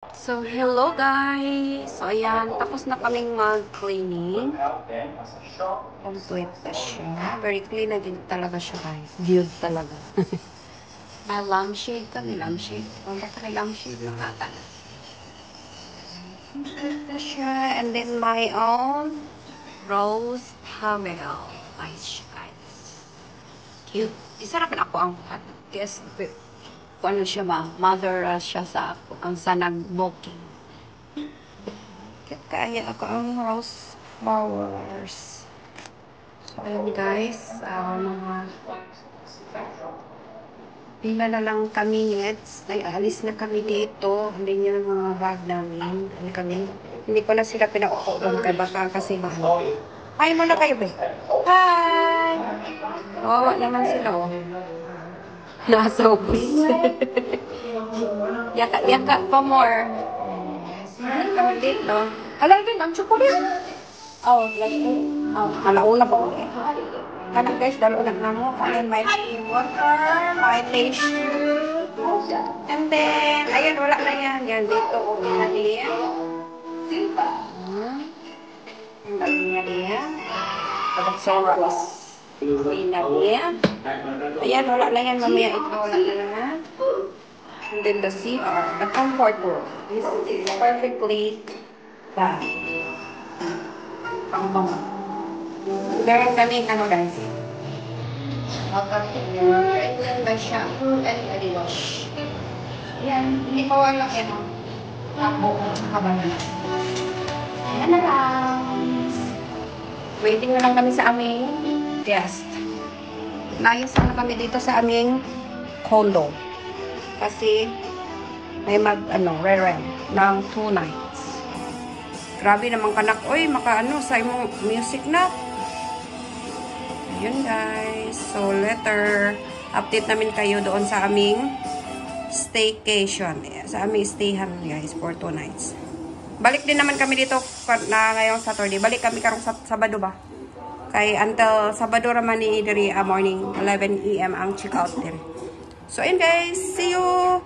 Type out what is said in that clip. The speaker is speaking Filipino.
So, hello guys! So, ayan, tapos na kaming mag-cleaning. Complete na siya. Very clean na din talaga siya guys. Viewed talaga. May lampshade kami, lampshade. Kung baka may lampshade na kata. Complete na siya. And then my own rose towel. Nice siya guys. Cute. Isarap na ako ang guess. Kung ano siya ba, mother siya sa ako, ang sanag-booking. Kaya ako ang rose flowers. So, ayun guys, mga pila na lang kami nets. Ay, alis na kami dito. Hindi niya mga bag namin. Hindi ko na sila pinauulan kay baka kasi mahal. Hi muna kayo ba? Hi! Oo, naman sila oh. Nasa office. Yaka pa more. Kami dito. Alam din, ang chocolate. Oh, alauna pa ulit. Kami guys, dalo na mo. And my water, my tissue. And then, ayan, wala na yan. Yan, dito. Una niya. Ang dami niya niya. Pag-soros. Pinagyan. Ayan, wala na yan. Mamaya ito, wala na. And then the CR, the comfort room. This is perfectly done. Pang-pang. Meron kami, ano guys? Water cleaner. And then the shampoo and body wash. Ayan, hindi ko wala yan. Takbo, habang na. Ayan na lang. Waiting na lang kami sa aming guest. Naayos na kami dito sa aming condo. Kasi may re-rent ng 2 nights. Grabe naman kanak. Uy, maka-ano sa imong music na. Ayun guys. So later, update namin kayo doon sa aming staycation. Sa aming stayhan guys for 2 nights. Balik din naman kami dito na ngayong Saturday. Balik kami karong Sabado ba? Kay until Sabado raman ni morning 11 AM ang check out din. So, ayun guys, see you!